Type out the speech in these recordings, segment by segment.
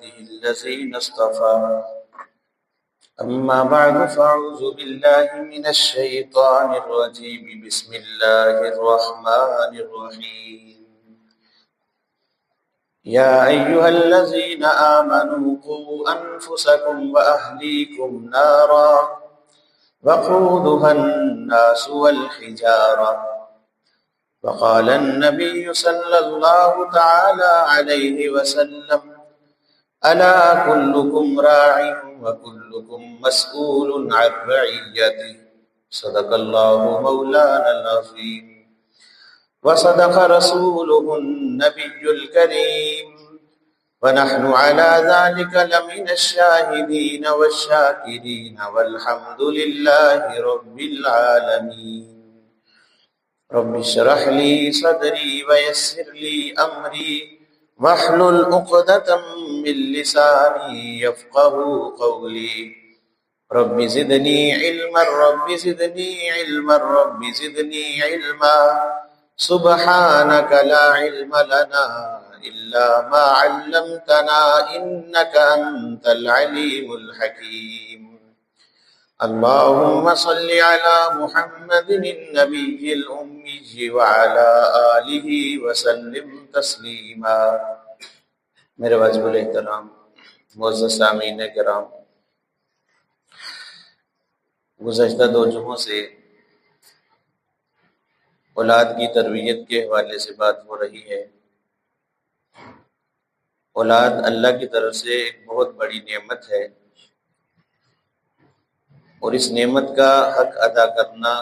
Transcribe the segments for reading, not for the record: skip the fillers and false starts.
عباده الذين اصطفى أما بعد فأعوذ بالله من الشيطان الرجيم بسم الله الرحمن الرحيم يا أيها الذين آمنوا قوا أنفسكم وأهليكم نارا وقودها الناس والحجارة وقال النبي صلى الله تعالى عليه وسلم ألا كلكم راع وكلكم مسؤول عن رعيته صدق الله مولانا العظيم وصدق رسوله النبي الكريم ونحن على ذلك لمن الشاهدين والشاكرين والحمد لله رب العالمين رب اشرح لي صدري ويسر لي أمري واحلل عقدة من لساني يفقهوا قولي رب زدني علما رب زدني علما رب زدني علما سبحانك لا علم لنا إلا ما علمتنا إنك أنت العليم الحكيم اللهم صل على محمد النبي الأمي وعلى آله وسلم تسلیما۔ میرے واجب الاحترام معزز سامعین کرام، گزشتہ 2 جمعوں سے اولاد کی تربیت کے حوالے سے بات ہو رہی ہے۔ اولاد اللہ کی طرف سے ایک بہت بڑی نعمت ہے، اور اس نعمت کا حق ادا کرنا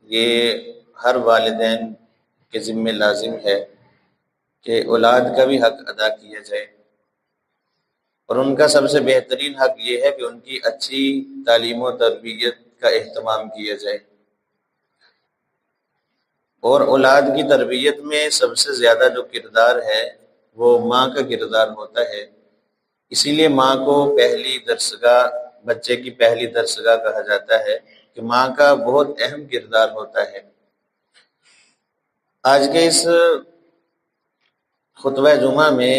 یہ ہر والدین کے ذمہ لازم ہے کہ اولاد کا بھی حق ادا کیا جائے، اور ان کا سب سے بہترین حق یہ ہے کہ ان کی اچھی تعلیم و تربیت کا اہتمام کیا جائے۔ اور اولاد کی تربیت میں سب سے زیادہ جو کردار ہے وہ ماں کا کردار ہوتا ہے، اسی لیے ماں کو پہلی درسگاہ، بچے کی پہلی درسگاہ کہا جاتا ہے کہ ماں کا بہت اہم کردار ہوتا ہے۔ آج کے اس خطبہ جمعہ میں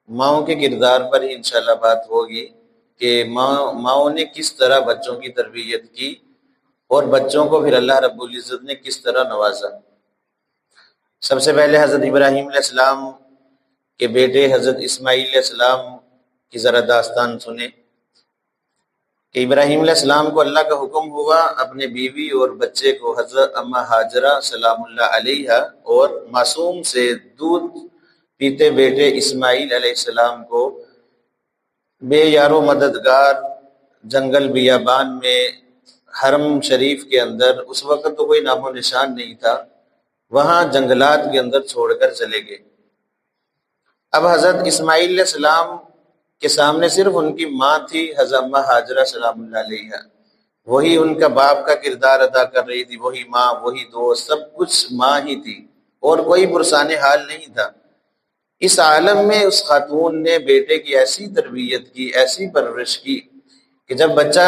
ماؤں کے کردار پر ہی انشاءاللہ بات ہوگی کہ ماؤں نے کس طرح بچوں کی تربیت کی اور بچوں کو پھر اللہ رب العزت نے کس طرح نوازا۔ سب سے پہلے حضرت ابراہیم علیہ السلام کے بیٹے حضرت اسماعیل علیہ السلام کی ذرا داستان سنیں کہ ابراہیم علیہ السلام کو اللہ کا حکم ہوا اپنے بیوی اور بچے کو حضرت اما ہاجرہ سلام اللہ علیہا اور معصوم سے دودھ پیتے بیٹے اسماعیل علیہ السلام کو بے یار و مددگار جنگل بیابان میں حرم شریف کے اندر، اس وقت تو کوئی نام و نشان نہیں تھا، وہاں جنگلات کے اندر چھوڑ کر چلے گئے۔ اب حضرت اسماعیل علیہ السلام کے سامنے صرف ان کی ماں تھی، حضرت اما ہاجرہ سلام اللہ علیہا، وہی ان کا باپ کا کردار ادا کر رہی تھی، وہی ماں، وہی دوست، سب کچھ ماں ہی تھی اور کوئی پرسان حال نہیں تھا۔ اس عالم میں اس خاتون نے بیٹے کی ایسی تربیت کی، ایسی پرورش کی کہ جب بچہ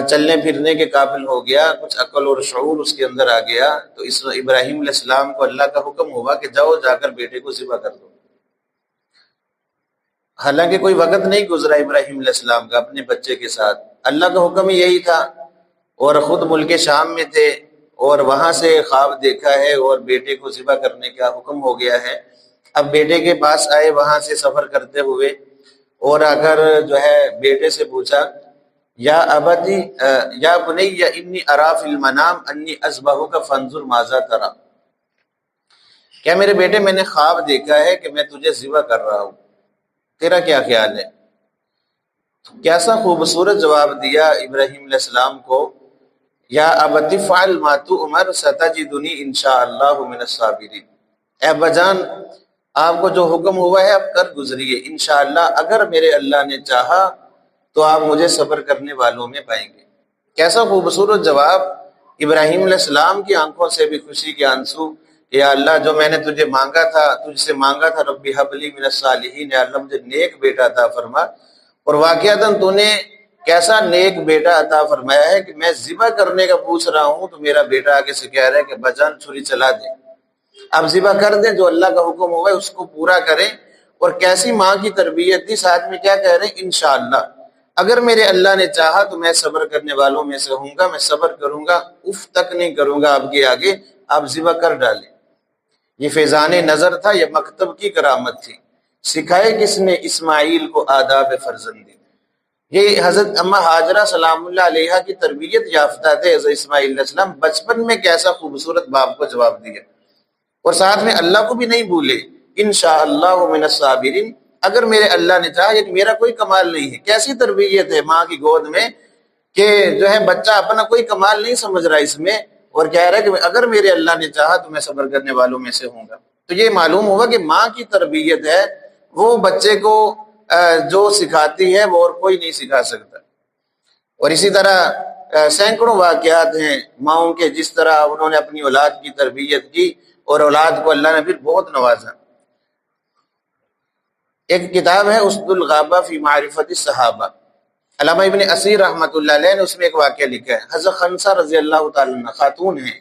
چلنے پھرنے کے قابل ہو گیا، کچھ عقل اور شعور اس کے اندر آ گیا، تو اس ابراہیم علیہ السلام کو اللہ کا حکم ہوا کہ جاؤ جا کر بیٹے کو ذبح کر دو۔ حالانکہ کوئی وقت نہیں گزرا ابراہیم علیہ السلام کا اپنے بچے کے ساتھ، اللہ کا حکم یہی تھا، اور خود ملک شام میں تھے اور وہاں سے خواب دیکھا ہے اور بیٹے کو ذبح کرنے کا حکم ہو گیا ہے۔ اب بیٹے کے پاس آئے وہاں سے سفر کرتے ہوئے، اور اگر جو ہے بیٹے سے پوچھا یا ابتی یا بنی انی ارا فی المنام انی اذبحک فانظر ماذا تری، کیا میرے بیٹے میں نے خواب دیکھا ہے کہ میں تجھے ذبح کر رہا ہوں، تیرا کیا خیال ہے؟ کیسا خوبصورت جواب دیا ابراہیم علیہ السلام کو، یا ابت افعل ما تؤمر ستجدنی انشاءاللہ من الصابرین، اے ابا جان آپ کو جو حکم ہوا ہے اب کر گزریے، انشاءاللہ اگر میرے اللہ نے چاہا تو آپ مجھے صبر کرنے والوں میں پائیں گے۔ کیسا خوبصورت جواب، ابراہیم علیہ السلام کی آنکھوں سے بھی خوشی کے آنسو، یا اللہ جو میں نے تجھے مانگا تھا، تجھ سے مانگا تھا، ربی حب لی من الصالحین، یا اللہ مجھے نیک بیٹا عطا فرما، اور واقعتاً تو نے کیسا نیک بیٹا عطا فرمایا ہے کہ میں ذبح کرنے کا پوچھ رہا ہوں تو میرا بیٹا آگے سے کہہ رہا ہے کہ بجان چھری چلا دیں، اب ذبح کر دیں، جو اللہ کا حکم ہوا ہے اس کو پورا کریں، اور کیسی ماں کی تربیت تھی، ساتھ میں کیا کہہ رہے ہیں؟ انشاءاللہ اگر میرے اللہ نے چاہا تو میں صبر کرنے والوں میں سے ہوں گا، میں صبر کروں گا، اف تک نہیں کروں گا آپ کے آگے، آپ ذبح کر ڈالیں۔ یہ فیضان نظر تھا، یہ مکتب کی کرامت تھی۔ سکھائے کس نے اسماعیل کو آداب فرزندی؟ یہ حضرت اما ہاجرہ سلام اللہ علیہا کی تربیت یافتہ تھے حضرت اسماعیل علیہ السلام، بچپن میں کیسا خوبصورت باپ کو جواب دیا، اور ساتھ میں اللہ کو بھی نہیں بھولے، انشاءاللہ من الصابرین، اگر میرے اللہ نے چاہا، یعنی میرا کوئی کمال نہیں ہے۔ کیسی تربیت ہے ماں کی گود میں کہ جو ہے بچہ اپنا کوئی کمال نہیں سمجھ رہا اس میں، اور کہہ رہا ہے کہ اگر میرے اللہ نے چاہا تو میں صبر کرنے والوں میں سے ہوں گا۔ تو یہ معلوم ہوگا کہ ماں کی تربیت ہے وہ بچے کو جو سکھاتی ہے وہ اور کوئی نہیں سکھا سکتا۔ اور اسی طرح سینکڑوں واقعات ہیں ماؤں کے، جس طرح انہوں نے اپنی اولاد کی تربیت کی اور اولاد کو اللہ نے پھر بہت نوازا۔ ایک کتاب ہے اسد الغابہ فی معرفت الصحابہ، علامہ ابن اسیر رحمۃ اللہ علیہ نے اس میں ایک واقعہ لکھا ہے۔ حضرت خنسہ رضی اللہ تعالیٰ عنہ خاتون ہیں،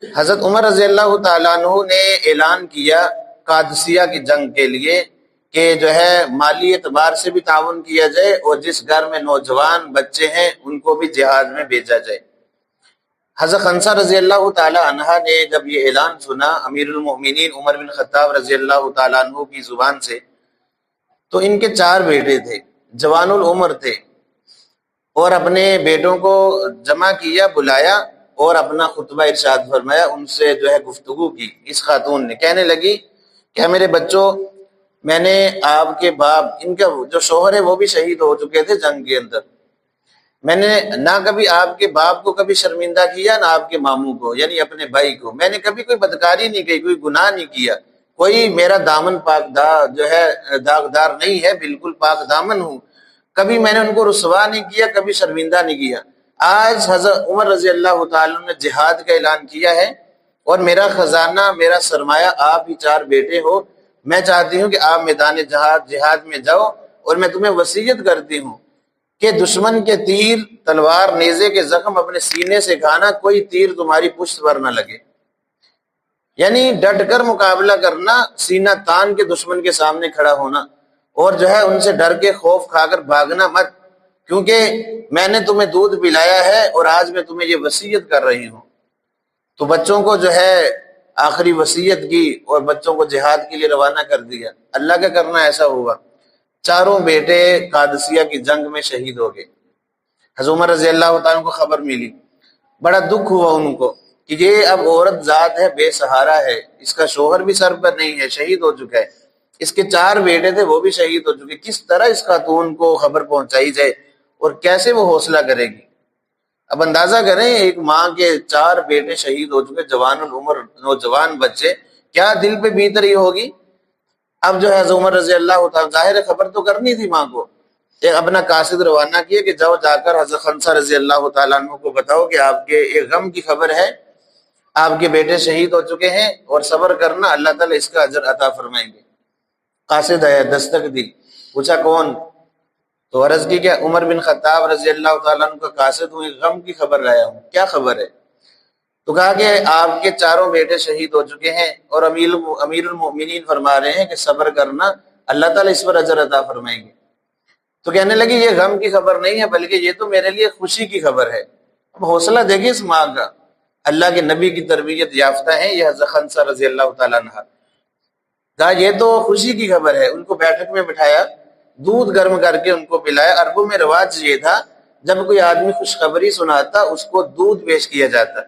حضرت عمر رضی اللہ تعالیٰ عنہ نے اعلان کیا قادسیہ کی جنگ کے لیے کہ جو ہے مالی اعتبار سے بھی تعاون کیا جائے، اور جس گھر میں نوجوان بچے ہیں ان کو بھی جہاد میں بھیجا جائے۔ حضرت خنسہ رضی اللہ تعالیٰ عنہ نے جب یہ اعلان سنا امیر المؤمنین عمر بن خطاب رضی اللہ تعالیٰ عنہ کی زبان سے، تو ان کے 4 بیٹے تھے، جوان العمر تھے، اور اپنے بیٹوں کو جمع کیا، بلایا اور اپنا خطبہ ارشاد فرمایا، ان سے جو ہے گفتگو کی۔ اس خاتون نے کہنے لگی کہ میرے بچوں، میں نے آپ کے باپ، ان کا جو شوہر ہے وہ بھی شہید ہو چکے تھے جنگ کے اندر، میں نے نہ کبھی آپ کے باپ کو کبھی شرمندہ کیا، نہ آپ کے ماموں کو، یعنی اپنے بھائی کو، میں نے کبھی کوئی بدکاری نہیں کی، کوئی گناہ نہیں کیا، کوئی میرا دامن پاک جو ہے داغدار نہیں ہے، بالکل پاک دامن ہوں، کبھی میں نے ان کو رسوا نہیں کیا، کبھی شرمندہ نہیں کیا۔ آج حضرت عمر رضی اللہ تعالیٰ نے جہاد کا اعلان کیا ہے، اور میرا خزانہ، میرا سرمایہ آپ ہی 4 بیٹے ہو، میں چاہتی ہوں کہ آپ میدان جہاد میں جاؤ، اور میں تمہیں وصیت کرتی ہوں کہ دشمن کے تیر، تلوار، نیزے کے زخم اپنے سینے سے کھانا، کوئی تیر تمہاری پشت پر نہ لگے، یعنی ڈٹ کر مقابلہ کرنا، سینہ تان کے دشمن کے سامنے کھڑا ہونا، اور جو ہے ان سے ڈر کے خوف کھا کر بھاگنا مت، کیونکہ میں نے تمہیں دودھ پلایا ہے اور آج میں تمہیں یہ وصیت کر رہی ہوں۔ تو بچوں کو جو ہے آخری وصیت کی اور بچوں کو جہاد کے لیے روانہ کر دیا۔ اللہ کا کرنا ایسا ہوا، 4 بیٹے قادسیہ کی جنگ میں شہید ہو گئے۔ حضرت عمر رضی اللہ تعالیٰ کو خبر ملی، بڑا دکھ ہوا ان کو کہ یہ اب عورت ذات ہے، بے سہارا ہے، اس کا شوہر بھی سر پر نہیں ہے، شہید ہو چکا ہے، اس کے 4 بیٹے تھے وہ بھی شہید ہو چکے، کس طرح اس خاتون کو خبر پہنچائی جائے اور کیسے وہ حوصلہ کرے گی؟ اب اندازہ کریں، ایک ماں کے 4 بیٹے شہید ہو چکے، جوان العمر، نوجوان بچے، کیا دل پہ بیت رہی ہوگی؟ اب جو ہے حضرت عمر رضی اللہ تعالیٰ، ظاہر خبر تو کرنی تھی ماں کو، ایک اپنا قاصد روانہ کیا کہ جاؤ، جا کر حضرت خنسہ رضی اللہ تعالیٰ عنہ کو بتاؤ کہ آپ کے ایک غم کی خبر ہے، آپ کے بیٹے شہید ہو چکے ہیں، اور صبر کرنا، اللہ تعالیٰ اس کا اجر عطا فرمائیں گے۔ قاصد ہے، دستک دی، پوچھا کون؟ تو عرض کی کہ عمر بن خطاب رضی اللہ تعالیٰ عنہ کا قاصد ہوں، ایک غم کی خبر لایا ہوں۔ کیا خبر ہے؟ تو کہا کہ آپ کے 4 بیٹے شہید ہو چکے ہیں، اور امیر المؤمنین فرما رہے ہیں کہ صبر کرنا، اللہ تعالیٰ اس پر اجر عطا فرمائیں گے۔ تو کہنے لگی یہ غم کی خبر نہیں ہے، بلکہ یہ تو میرے لیے خوشی کی خبر ہے۔ اب حوصلہ دیکھیں اس ماں کا، اللہ کے نبی کی تربیت یافتہ ہیں یہ حضرت خنسہ رضی اللہ تعالیٰ عنہ۔ کہا یہ تو خوشی کی خبر ہے۔ ان کو بیٹھک میں بٹھایا، دودھ گرم کر کے ان کو پلایا۔ عربوں میں رواج یہ تھا، جب کوئی آدمی خوشخبری سناتا اس کو دودھ پیش کیا جاتا،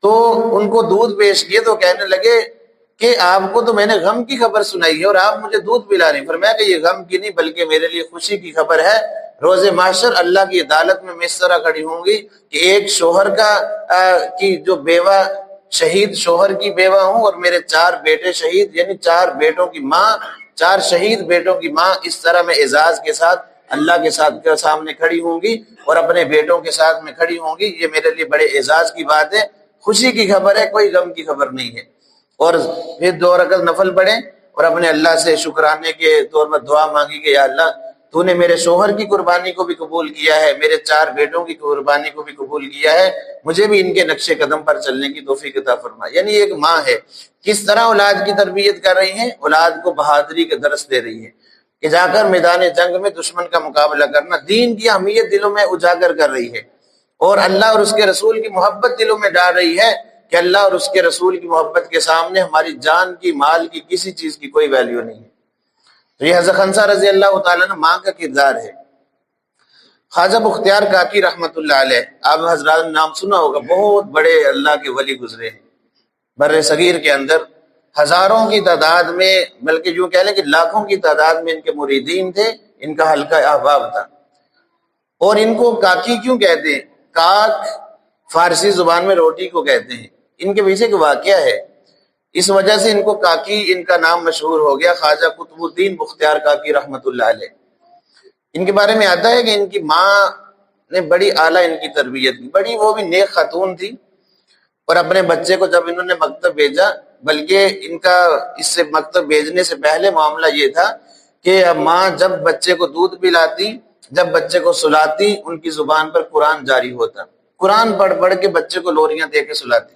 تو ان کو دودھ پیش کیے تو کہنے لگے کہ آپ کو تو میں نے غم کی خبر سنائی ہے اور آپ مجھے دودھ پلا رہے ہیں۔ فرمایا کہ یہ غم کی نہیں بلکہ میرے لیے خوشی کی خبر ہے، روز محشر اللہ کی عدالت میں اس طرح کھڑی ہوں گی کہ ایک شوہر کی جو بیوہ، شہید شوہر کی بیوہ ہوں، اور میرے 4 بیٹے شہید، یعنی 4 بیٹوں کی ماں، 4 شہید بیٹوں کی ماں اس طرح میں اعزاز کے ساتھ اللہ کے سامنے کھڑی ہوں گی اور اپنے بیٹوں کے ساتھ میں کھڑی ہوں گی۔ یہ میرے لیے بڑے اعزاز کی بات ہے، خوشی کی خبر ہے، کوئی غم کی خبر نہیں ہے۔ اور پھر 2 رکعت نفل پڑھیں اور اپنے اللہ سے شکرانے کے طور پر دعا مانگی کہ یا اللہ تو نے میرے شوہر کی قربانی کو بھی قبول کیا ہے، میرے 4 بیٹوں کی قربانی کو بھی قبول کیا ہے، مجھے بھی ان کے نقش قدم پر چلنے کی توفیق عطا فرما۔ یعنی ایک ماں ہے، کس طرح اولاد کی تربیت کر رہی ہیں، اولاد کو بہادری کا درس دے رہی ہے کہ جا کر میدان جنگ میں دشمن کا مقابلہ کرنا، دین کی اہمیت دلوں میں اجاگر کر رہی ہے، اور اللہ اور اس کے رسول کی محبت دلوں میں ڈال رہی ہے کہ اللہ اور اس کے رسول کی محبت کے سامنے ہماری جان کی، مال کی، کسی چیز کی کوئی ویلیو نہیں ہے۔ تو یہ حضرت خنسا رضی اللہ تعالیٰ عنہ ماں کا کردار ہے۔ خواجہ بختیار کاکی رحمت اللہ علیہ، آپ حضرات نے نام سنا ہوگا، بہت بڑے اللہ کے ولی گزرے ہیں بر صغیر کے اندر، ہزاروں کی تعداد میں، بلکہ یوں کہہ لیں کہ لاکھوں کی تعداد میں ان کے مریدین تھے، ان کا حلقہ احباب تھا۔ اور ان کو کاکی کیوں کہتے ہیں؟ کاک فارسی زبان میں روٹی کو کہتے ہیں۔ ان کے پیچھے ایک واقعہ ہے، اس وجہ سے ان کو کاکی، ان کا نام مشہور ہو گیا، خواجہ قطب الدین بختیار کاکی رحمت اللہ علیہ۔ ان کے بارے میں آتا ہے کہ ان کی ماں نے بڑی اعلیٰ ان کی تربیت کی، بڑی وہ بھی نیک خاتون تھی، اور اپنے بچے کو جب انہوں نے مکتب بھیجا، بلکہ ان کا اس سے مکتب بھیجنے سے پہلے معاملہ یہ تھا کہ ماں جب بچے کو دودھ پلاتی، جب بچے کو سلاتی، ان کی زبان پر قرآن جاری ہوتا، قرآن پڑھ پڑھ کے بچے کو لوریاں دے کے سلاتی۔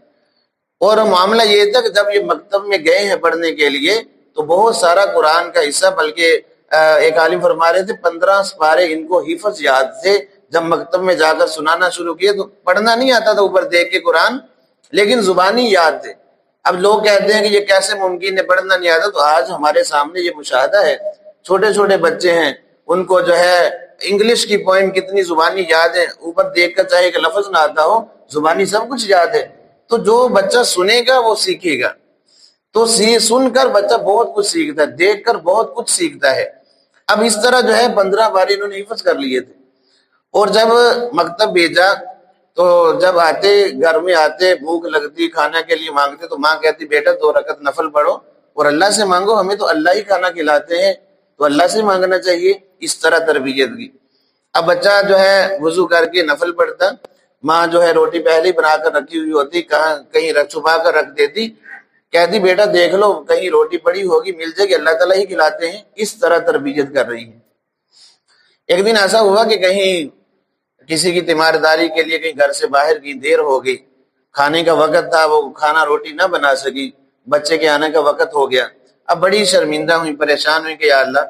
اور معاملہ یہ تھا کہ جب یہ مکتب میں گئے ہیں پڑھنے کے لیے تو بہت سارا قرآن کا حصہ، بلکہ ایک عالم فرما رہے تھے 15 سپارے ان کو حفظ یاد تھے۔ جب مکتب میں جا کر سنانا شروع کیے تو پڑھنا نہیں آتا تھا اوپر دیکھ کے قرآن، لیکن زبانی یاد تھے۔ اب لوگ کہتے ہیں کہ یہ کیسے ممکن ہے، پڑھنا نہیں آتا، تو آج ہمارے سامنے یہ مشاہدہ ہے، چھوٹے چھوٹے بچے ہیں، ان کو جو ہے انگلش کی پوئم کتنی زبانی یاد ہے، اوپر دیکھ کر چاہے ایک لفظ نہ آتا ہو، زبانی سب کچھ یاد ہے۔ تو جو بچہ سنے گا وہ سیکھے گا، تو سن کر بچہ بہت کچھ سیکھتا ہے، دیکھ کر بہت کچھ سیکھتا ہے۔ اب اس طرح جو ہے 15 بار انہوں نے حفظ کر لیے تھے، اور جب مکتب بھیجا تو جب آتے، گھر میں آتے، بھوک لگتی، کھانا کے لیے مانگتے تو ماں کہتی بیٹا 2 رکعت نفل پڑھو اور اللہ سے مانگو، ہمیں تو اللہ ہی کھانا کھلاتے ہیں تو اللہ سے مانگنا چاہیے۔ اس طرح تربیت کی۔ اب بچہ جو ہے وضو کر کے نفل پڑھتا، ماں جو ہے روٹی پہلے ہی بنا کر رکھی ہوئی ہوتی، کہیں چھپا کر رکھ دیتی، کہتی بیٹا دیکھ لو کہیں روٹی پڑی ہوگی مل جائے گی، اللہ تعالیٰ ہی کھلاتے ہیں۔ اس طرح تربیت کر رہی ہے۔ ایک دن ایسا ہوا کہ کہیں کسی کی تیمارداری کے لیے کہیں گھر سے باہر کی، دیر ہو گئی، کھانے کا وقت تھا، وہ کھانا روٹی نہ بنا سکی، بچے کے آنے کا وقت ہو گیا۔ اب بڑی شرمندہ ہوئی، پریشان ہوئی کہ یا اللہ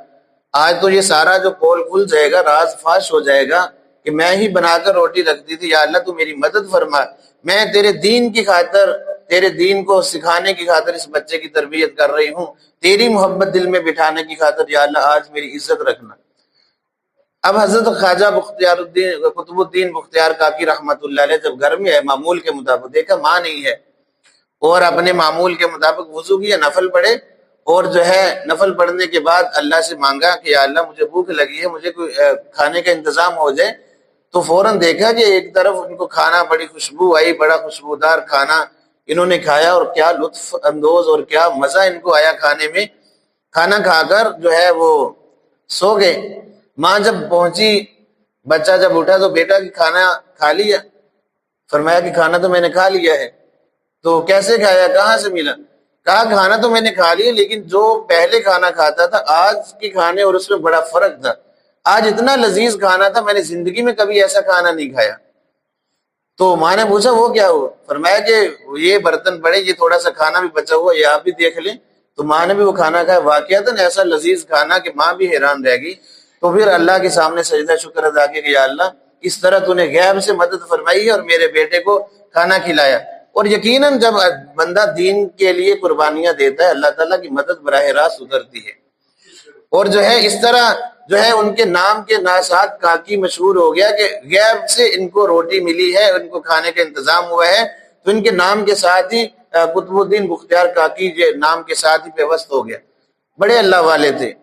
آج تو یہ سارا جو پول کھل جائے گا، راز فاش ہو جائے گا کہ میں ہی بنا کر روٹی رکھتی تھی، یا اللہ تو میری مدد فرما، میں تیرے دین کی خاطر، تیرے دین کو سکھانے کی خاطر اس بچے کی تربیت کر رہی ہوں، تیری محبت دل میں بٹھانے کی خاطر یا اللہ آج میری عزت رکھنا۔ اب حضرت خواجہ قطب الدین بختیار کاکی رحمت اللہ علیہ جب گھر میں ہے، معمول کے مطابق دیکھا ماں نہیں ہے، اور اپنے معمول کے مطابق وضو کیا، نفل پڑھے، اور جو ہے نفل پڑھنے کے بعد اللہ سے مانگا کہ یا اللہ مجھے بھوک لگی ہے، مجھے کوئی کھانے کا انتظام ہو جائے۔ تو فوراً دیکھا کہ ایک طرف ان کو کھانا، بڑی خوشبو آئی، بڑا خوشبودار کھانا انہوں نے کھایا، اور کیا لطف اندوز اور کیا مزہ ان کو آیا کھانے میں۔ کھانا کھا کر جو ہے وہ سو گئے۔ ماں جب پہنچی، بچہ جب اٹھا تو بیٹا کہ کھانا کھا لیا؟ فرمایا کہ کھانا تو میں نے کھا لیا ہے۔ تو کیسے کھایا، کہاں سے ملا؟ کہا کھانا تو میں نے کھا لیا، لیکن جو پہلے کھانا کھاتا تھا آج کے کھانے اور اس میں بڑا فرق تھا، آج اتنا لذیذ کھانا تھا، میں نے زندگی میں کبھی ایسا کھانا نہیں کھایا۔ تو ماں نے پوچھا وہ کیا ہوا؟ فرمایا کہ یہ برتن پڑے، یہ تھوڑا سا کھانا بھی بچا ہوا، یہ آپ بھی دیکھ لیں۔ تو ماں نے بھی وہ کھانا کھایا، واقعتاً ایسا لذیذ کھانا کہ ماں بھی حیران رہ گئی۔ تو پھر اللہ کے سامنے سجدہ شکر ادا کیا کہ یا اللہ اس طرح تو نے غیب سے مدد فرمائی ہے اور میرے بیٹے کو کھانا کھلایا۔ اور یقیناً جب بندہ دین کے لیے قربانیاں دیتا ہے، اللہ تعالیٰ کی مدد براہ راست اترتی ہے۔ اور جو ہے اس طرح جو ہے ان کے نام کے ساتھ کاکی مشہور ہو گیا کہ غیب سے ان کو روٹی ملی ہے، ان کو کھانے کا انتظام ہوا ہے، تو ان کے نام کے ساتھ ہی قطب الدین بختیار کاکی نام کے ساتھ ہی پیوست ہو گیا۔ بڑے اللہ والے تھے۔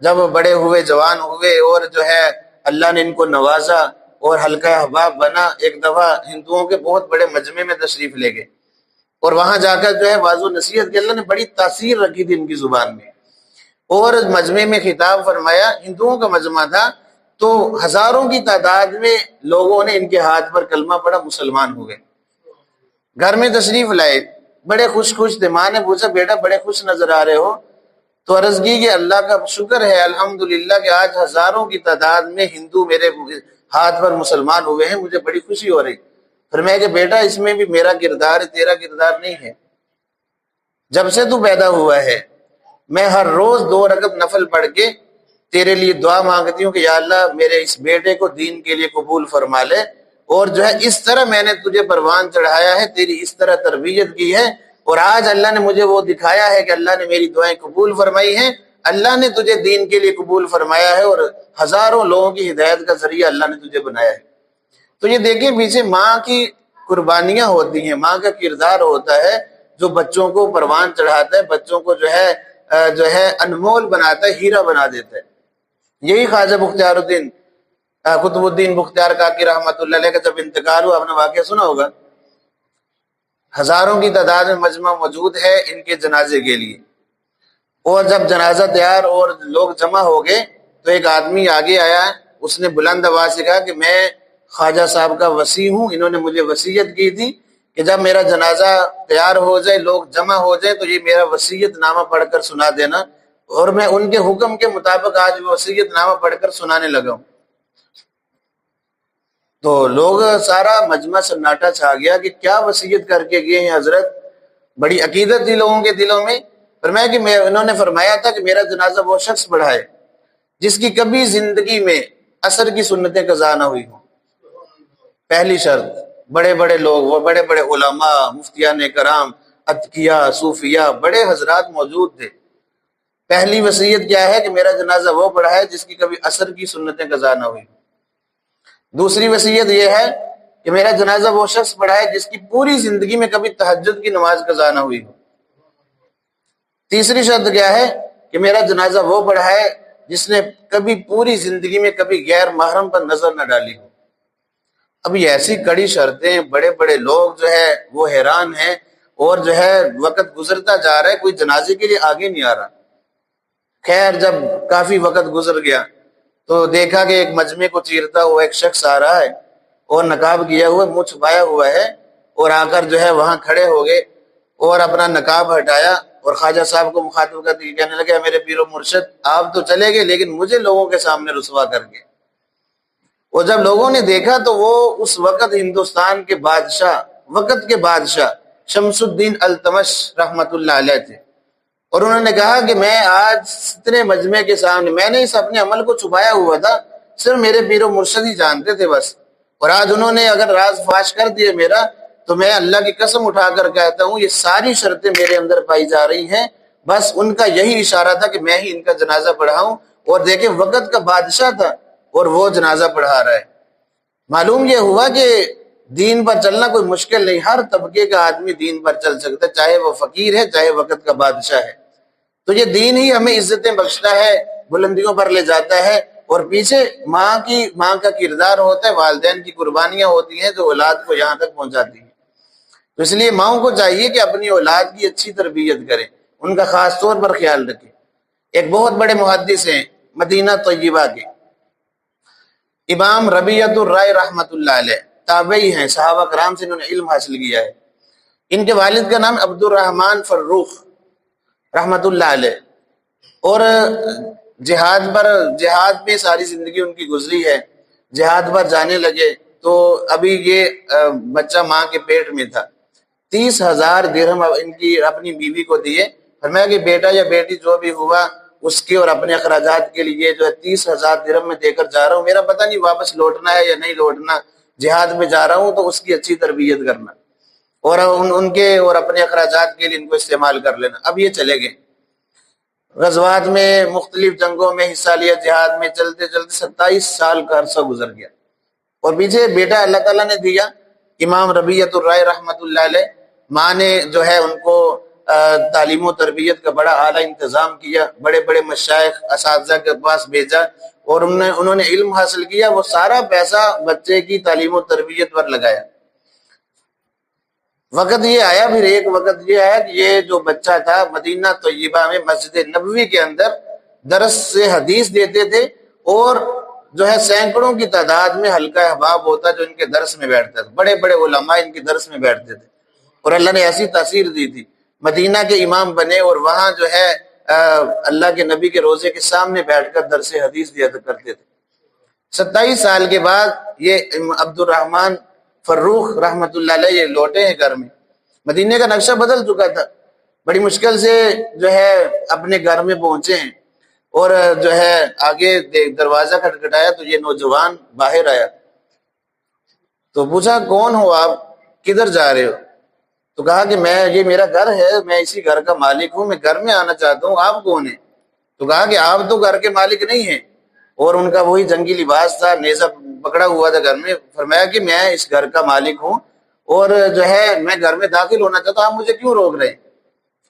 جب بڑے ہوئے، جوان ہوئے، اور جو ہے اللہ نے ان کو نوازا اور حلقہ احباب بنا، ایک دفعہ ہندوؤں کے بہت بڑے مجمع میں تشریف لے گئے، اور وہاں جا کر جو ہے واضح نصیحت کی، اللہ نے بڑی تاثیر رکھی تھی ان کی زبان میں، اور مجمع میں خطاب فرمایا۔ ہندوؤں کا مجمع تھا، تو ہزاروں کی تعداد میں لوگوں نے ان کے ہاتھ پر کلمہ پڑھا، مسلمان ہو گئے۔ گھر میں تشریف لائے، بڑے خوش تھے۔ ماں نے پوچھا بیٹا بڑے خوش نظر آ رہے ہو؟ تو عرض کی کہ اللہ کا شکر ہے الحمدللہ کہ آج ہزاروں کی تعداد میں ہندو میرے ہاتھ پر مسلمان ہوئے ہیں، مجھے بڑی خوشی ہو رہی۔ پھر میں کہ بیٹا اس میں بھی میرا کردار ہے، تیرا کردار نہیں ہے۔ جب سے تو پیدا ہوا ہے میں ہر روز 2 رکعت نفل پڑھ کے تیرے لیے دعا مانگتی ہوں کہ یا اللہ میرے اس بیٹے کو دین کے لیے قبول فرما لے، اور جو ہے اس طرح میں نے تجھے پروان چڑھایا ہے، تیری اس طرح تربیت کی ہے، اور آج اللہ نے مجھے وہ دکھایا ہے کہ اللہ نے میری دعائیں قبول فرمائی ہیں، اللہ نے تجھے دین کے لیے قبول فرمایا ہے، اور ہزاروں لوگوں کی ہدایت کا ذریعہ اللہ نے تجھے بنایا ہے۔ تو یہ دیکھیں پیچھے ماں کی قربانیاں ہوتی ہیں، ماں کا کردار ہوتا ہے جو بچوں کو پروان چڑھاتا ہے، بچوں کو جو ہے انمول بناتا ہے، ہیرا بنا دیتا ہے۔ یہی خواجہ بختیار الدین قطب الدین بختیار کاکی رحمۃ اللہ علیہ کا جب انتقال ہوا، آپ نے واقعہ سنا ہوگا، ہزاروں کی تعداد میں مجمع موجود ہے ان کے جنازے کے لیے، اور جب جنازہ تیار اور لوگ جمع ہو گئے تو ایک آدمی آگے آیا، اس نے بلند آواز سے کہا کہ میں خواجہ صاحب کا وصی ہوں، انہوں نے مجھے وصیت کی تھی کہ جب میرا جنازہ تیار ہو جائے، لوگ جمع ہو جائے، تو یہ میرا وصیت نامہ پڑھ کر سنا دینا، اور میں ان کے حکم کے مطابق آج وصیت نامہ پڑھ کر سنانے لگا ہوں۔ تو لوگ سارا مجمع سناٹا چھا گیا کہ کیا وصیت کر کے گئے ہیں حضرت، بڑی عقیدت تھی لوگوں کے دلوں میں۔ فرمایا کہ انہوں نے فرمایا تھا کہ میرا جنازہ وہ شخص پڑھائے جس کی کبھی زندگی میں عصر کی سنتیں قضا نہ ہوئی ہوں۔ پہلی شرط، بڑے بڑے لوگ، وہ بڑے بڑے علماء، مفتیان کرام، اتقیاء، صوفیاء، بڑے حضرات موجود تھے۔ پہلی وصیت کیا ہے کہ میرا جنازہ وہ پڑھائے جس کی کبھی عصر کی سنتیں قضا نہ ہوئی۔ دوسری وصیت یہ ہے کہ میرا جنازہ وہ شخص پڑھائے جس کی پوری زندگی میں کبھی تہجد کی نماز قضا نہ ہوئی ہو۔ تیسری شرط کیا ہے کہ میرا جنازہ وہ پڑھائے جس نے کبھی پوری زندگی میں کبھی غیر محرم پر نظر نہ ڈالی ہو۔ اب یہ ایسی کڑی شرطیں، بڑے بڑے لوگ جو ہے وہ حیران ہیں، اور جو ہے وقت گزرتا جا رہا ہے، کوئی جنازے کے لیے آگے نہیں آ رہا۔ خیر جب کافی وقت گزر گیا تو دیکھا کہ ایک مجمع کو چیرتا ہوا ایک شخص آ رہا ہے، اور نقاب کیا ہوا، منہ چھپایا ہوا ہے، اور آ کر جو ہے وہاں کھڑے ہو گئے اور اپنا نقاب ہٹایا، اور خواجہ صاحب کو مخاطب کر کے کہنے لگے میرے پیر و مرشد آپ تو چلے گئے لیکن مجھے لوگوں کے سامنے رسوا کر کے۔ اور جب لوگوں نے دیکھا تو وہ اس وقت ہندوستان کے بادشاہ، وقت کے بادشاہ شمس الدین التمش رحمت اللہ علیہ تھے، اور انہوں نے کہا کہ میں آج اتنے مجمع کے سامنے، میں نے اس اپنے عمل کو چھپایا ہوا تھا، صرف میرے پیر و مرشد ہی جانتے تھے بس، اور آج انہوں نے اگر راز فاش کر دیے میرا، تو میں اللہ کی قسم اٹھا کر کہتا ہوں یہ ساری شرطیں میرے اندر پائی جا رہی ہیں، بس ان کا یہی اشارہ تھا کہ میں ہی ان کا جنازہ پڑھاؤں، اور دیکھیں وقت کا بادشاہ تھا اور وہ جنازہ پڑھا رہا ہے۔ معلوم یہ ہوا کہ دین پر چلنا کوئی مشکل نہیں، ہر طبقے کا آدمی دین پر چل سکتا ہے، چاہے وہ فقیر ہے چاہے وقت کا بادشاہ ہے۔ تو یہ دین ہی ہمیں عزتیں بخشتا ہے، بلندیوں پر لے جاتا ہے، اور پیچھے ماں کا کردار ہوتا ہے، والدین کی قربانیاں ہوتی ہیں جو اولاد کو یہاں تک پہنچاتی ہیں۔ تو اس لیے ماؤں کو چاہیے کہ اپنی اولاد کی اچھی تربیت کریں، ان کا خاص طور پر خیال رکھیں۔ ایک بہت بڑے محدث ہیں مدینہ طیبہ کے، امام ربیعۃ الرائے رحمۃ اللہ علیہ، تابعی ہیں، صحابہ کرام سے انہوں نے علم حاصل کیا ہے۔ ان کے والد کا نام عبد الرحمن فروخ رحمت اللہ علیہ، اور جہاد میں ساری زندگی ان کی گزری ہے، جہاد پر جانے لگے تو ابھی یہ بچہ ماں کے پیٹ میں تھا، 30,000 درہم ان کی اپنی بیوی کو دیے، فرمایا کہ بیٹا یا بیٹی جو بھی ہوا اس کے اور اپنے اخراجات کے لیے جو ہے 30,000 درہم میں دے کر جا رہا ہوں، میرا پتہ نہیں واپس لوٹنا ہے یا نہیں لوٹنا، جہاد میں جا رہا ہوں تو اس کی اچھی تربیت کرنا، اور ان کے اور اپنے اخراجات کے لیے ان کو استعمال کر لینا۔ اب یہ چلے گئے غزوات میں، مختلف جنگوں میں حصہ لیا، جہاد میں چلتے چلتے 27 سال کا عرصہ گزر گیا، اور پیچھے بیٹا اللہ تعالیٰ نے دیا امام ربیعۃ الرائے رحمۃ اللہ علیہ، ماں نے جو ہے ان کو تعلیم و تربیت کا بڑا اعلیٰ انتظام کیا، بڑے بڑے مشائخ اساتذہ کے پاس بھیجا، اور انہوں نے علم حاصل کیا، وہ سارا پیسہ بچے کی تعلیم و تربیت پر لگایا۔ وقت یہ آیا، پھر ایک وقت یہ آیا کہ یہ جو بچہ تھا مدینہ طیبہ میں مسجد نبوی کے اندر درس سے حدیث دیتے تھے، اور جو ہے سینکڑوں کی تعداد میں حلقہ احباب ہوتا جو ان کے درس میں بیٹھتا تھا، بڑے بڑے علماء ان کے درس میں بیٹھتے تھے، اور اللہ نے ایسی تاثیر دی تھی، مدینہ کے امام بنے، اور وہاں جو ہے اللہ کے نبی کے روزے کے سامنے بیٹھ کر درس حدیث دیا کرتے تھے۔ 27 سال کے بعد یہ عبد الرحمن فروخ رحمت اللہ علیہ یہ لوٹے ہیں گھر میں۔ مدینے کا نقشہ بدل چکا تھا، بڑی مشکل سے جو ہے اپنے گھر میں پہنچے ہیں، اور جو ہے آگے دروازہ کھٹکھٹایا تو یہ نوجوان باہر آیا، تو پوچھا کون ہو آپ، کدھر جا رہے ہو؟ تو کہا کہ یہ میرا گھر ہے، میں اسی گھر کا مالک ہوں، میں گھر میں آنا چاہتا ہوں، آپ کون ہیں؟ تو کہا کہ آپ تو گھر کے مالک نہیں ہیں، اور ان کا وہی جنگی لباس تھا، نیزہ پکڑا ہوا تھا گھر میں۔ فرمایا کہ میں اس گھر کا مالک ہوں، اور جو ہے میں گھر میں داخل ہونا چاہتا ہوں، آپ مجھے کیوں روک رہے ہیں؟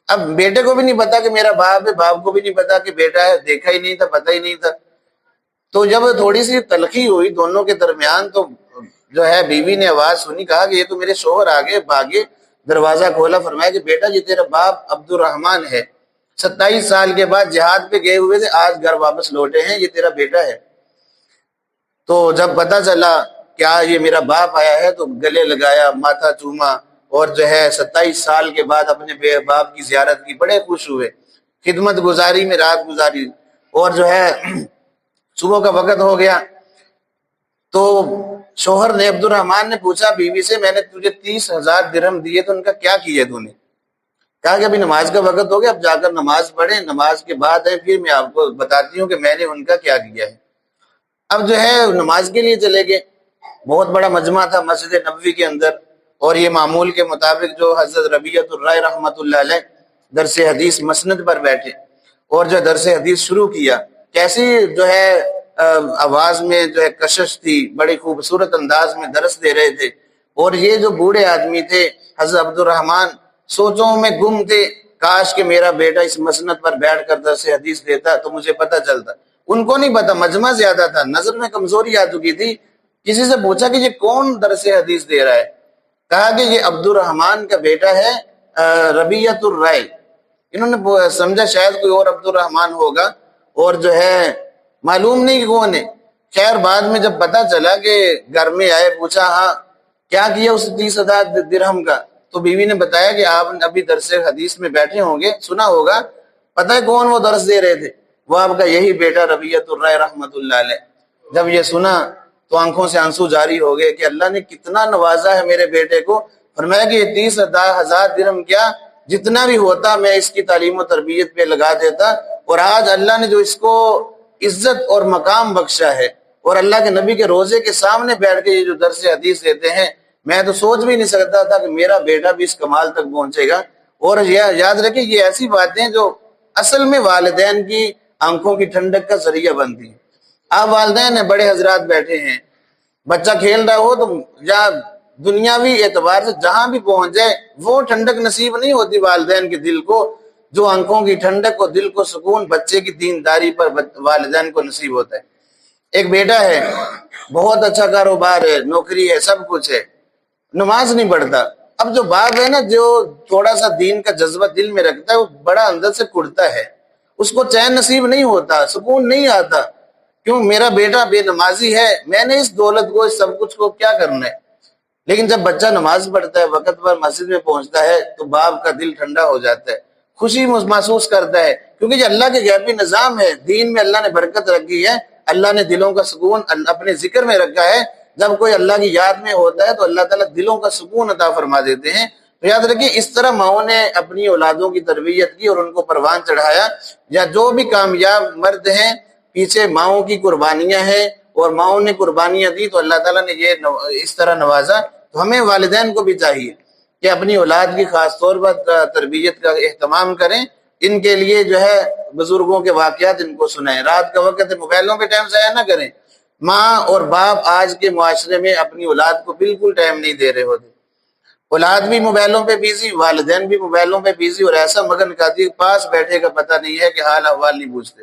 اب بیٹے کو بھی نہیں پتا کہ میرا باپ ہے، باپ کو بھی نہیں پتا کہ بیٹا ہے، دیکھا ہی نہیں تھا، پتا ہی نہیں تھا۔ تو جب تھوڑی سی تلخی ہوئی دونوں کے درمیان، تو جو ہے بیوی نے آواز سنی، کہا کہ یہ تو میرے شوہر آگے بھاگے، دروازہ کھولا، فرمایا کہ بیٹا یہ تیرا باپ عبد الرحمن ہے، 27 سال کے بعد جہاد پہ گئے ہوئے تھے، آج گھر واپس لوٹے ہیں، یہ تیرا بیٹا ہے۔ تو جب پتا چلا کیا یہ میرا باپ آیا ہے، تو گلے لگایا، ماتھا چوما، اور جو ہے 27 سال کے بعد اپنے باپ کی زیارت کی، بڑے خوش ہوئے، خدمت گزاری میں رات گزاری، اور جو ہے صبح کا وقت ہو گیا تو شوہر نے عبد الرحمن نے پوچھا بیوی سے، میں نے تجھے 30,000 درہم دیے تو ان کا کیا کیا تو نے؟ کہا کہ ابھی نماز کا وقت ہو گیا، اب جا کر نماز پڑھیں، نماز کے بعد ہے پھر میں آپ کو بتاتی ہوں کہ میں نے ان کا کیا کیا ہے۔ اب جو ہے نماز کے لیے چلے گئے، بہت بڑا مجمع تھا مسجد نبوی کے اندر، اور یہ معمول کے مطابق جو حضرت ربیعۃ الرائے رحمۃ اللہ علیہ درس حدیث مسند پر بیٹھے، اور جو درس حدیث شروع کیا، کیسی جو ہے آواز میں جو ہے کشش تھی، بڑی خوبصورت انداز میں درس دے رہے تھے، اور یہ جو بوڑھے آدمی تھے حضرت عبد الرحمن سوچوں میں گم تھے، کاش کہ میرا بیٹا اس مسند پر بیٹھ کر درس حدیث دیتا تو مجھے پتہ چلتا۔ ان کو نہیں پتا، مجمع زیادہ تھا، نظر میں کمزوری آ چکی تھی۔ کسی سے پوچھا کہ یہ کون درس حدیث دے رہا ہے؟ کہا کہ یہ عبد الرحمن کا بیٹا ہے ربیعۃ الرائے۔ انہوں نے سمجھا شاید کوئی اور عبد الرحمن ہوگا، اور جو ہے معلوم نہیں کہ کون ہے۔ خیر بعد میں جب پتا چلا کہ گھر میں آئے، پوچھا ہاں کیا کیا اس 30,000 درہم کا؟ تو بیوی نے بتایا کہ آپ ابھی درس حدیث میں بیٹھے ہوں گے، سنا ہوگا، پتہ ہے کون وہ درس دے رہے تھے؟ وہ آپ کا یہی بیٹا ربیعۃ الرائے رحمۃ اللہ علیہ۔ جب یہ سنا تو آنکھوں سے آنسو جاری ہو گئے کہ اللہ نے کتنا نوازا ہے میرے بیٹے کو۔ فرمایا کہ یہ 30,000 درہم کیا، جتنا بھی ہوتا میں اس کی تعلیم و تربیت پہ لگا دیتا، اور آج اللہ نے جو اس کو عزت اور مقام بخشا ہے، اور اللہ کے نبی کے روزے کے سامنے بیٹھ کے یہ جو درس حدیث دیتے ہیں، میں تو سوچ بھی نہیں سکتا تھا کہ میرا بیٹا بھی اس کمال تک پہنچے گا۔ اور یاد رکھیں یہ ایسی باتیں جو اصل میں والدین کی آنکھوں کی ٹھنڈک کا ذریعہ بنتی ہیں۔ آپ والدین ہیں، بڑے حضرات بیٹھے ہیں، بچہ کھیل رہا ہو تو یا دنیاوی اعتبار سے جہاں بھی پہنچ جائے، وہ ٹھنڈک نصیب نہیں ہوتی والدین کے دل کو، جو آنکھوں کی ٹھنڈک اور دل کو سکون بچے کی دینداری پر والدین کو نصیب ہوتا ہے۔ ایک بیٹا ہے، بہت اچھا کاروبار ہے، نوکری ہے، سب کچھ ہے، نماز نہیں پڑھتا۔ اب جو باپ ہے نا، جو تھوڑا سا دین کا جذبہ دل میں رکھتا ہے، وہ بڑا اندر سے کڑتا ہے، اس کو چین نصیب نہیں ہوتا، سکون نہیں آتا، کیوں میرا بیٹا بے نمازی ہے، میں نے اس دولت کو، اس سب کچھ کو کیا کرنا ہے۔ لیکن جب بچہ نماز پڑھتا ہے، وقت پر مسجد میں پہنچتا ہے، تو باپ کا دل ٹھنڈا ہو جاتا ہے، خوشی محسوس کرتا ہے، کیونکہ یہ اللہ کے غیبی نظام ہے، دین میں اللہ نے برکت رکھی ہے، اللہ نے دلوں کا سکون اپنے ذکر میں رکھا ہے۔ جب کوئی اللہ کی یاد میں ہوتا ہے تو اللہ تعالیٰ دلوں کا سکون عطا فرما دیتے ہیں۔ تو یاد رکھیے اس طرح ماؤں نے اپنی اولادوں کی تربیت کی اور ان کو پروان چڑھایا۔ یا جو بھی کامیاب مرد ہیں، پیچھے ماؤں کی قربانیاں ہیں، اور ماؤں نے قربانیاں دی تو اللہ تعالیٰ نے یہ اس طرح نوازا۔ تو ہمیں والدین کو بھی چاہیے کہ اپنی اولاد کی خاص طور پر تربیت کا اہتمام کریں، ان کے لیے جو ہے بزرگوں کے واقعات ان کو سنائیں۔ رات کا وقت ہے، موبائلوں پہ ٹائم ضائع نہ کریں۔ ماں اور باپ آج کے معاشرے میں اپنی اولاد کو بالکل ٹائم نہیں دے رہے ہوتے، اولاد بھی موبائلوں پہ بیزی، والدین بھی موبائلوں پہ بیزی، اور ایسا مگن کھاتی پاس بیٹھے کا پتہ نہیں ہے کہ حال احوال نہیں پوچھتے۔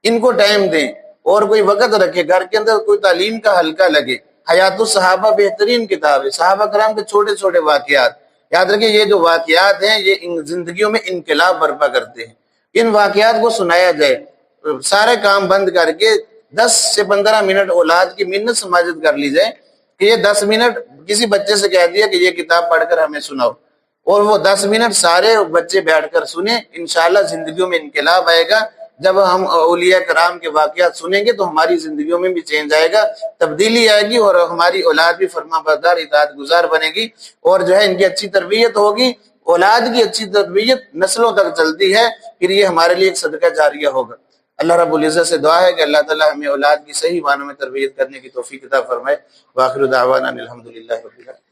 ان کو ٹائم دیں اور کوئی وقت رکھے، گھر کے اندر کوئی تعلیم کا حلقہ لگے۔ حیات الصحابہ بہترین کتاب ہے، صحابہ کرام کے چھوٹے چھوٹے واقعات، یاد رکھیں یہ جو واقعات ہیں یہ زندگیوں میں انقلاب برپا کرتے ہیں۔ ان واقعات کو سنایا جائے، سارے کام بند کر کے 10 سے 15 منٹ اولاد کی منت سماجت کر لی جائے کہ یہ 10 منٹ کسی بچے سے کہہ دیا کہ یہ کتاب پڑھ کر ہمیں سناؤ، اور وہ 10 منٹ سارے بچے بیٹھ کر سنیں، انشاءاللہ زندگیوں میں انقلاب آئے گا۔ جب ہم اولیاء کرام کے واقعات سنیں گے تو ہماری زندگیوں میں بھی چینج آئے گا، تبدیلی آئے گی، اور ہماری اولاد بھی فرما بردار اطاعت گزار بنے گی، اور جو ہے ان کی اچھی تربیت ہوگی۔ اولاد کی اچھی تربیت نسلوں تک چلتی ہے، پھر یہ ہمارے لیے ایک صدقہ جاریہ ہوگا۔ اللہ رب العزت سے دعا ہے کہ اللہ تعالی ہمیں اولاد کی صحیح معنوں میں تربیت کرنے کی توفیق عطا فرمائے۔ وآخر دعوانا الحمدللہ رب العالمین۔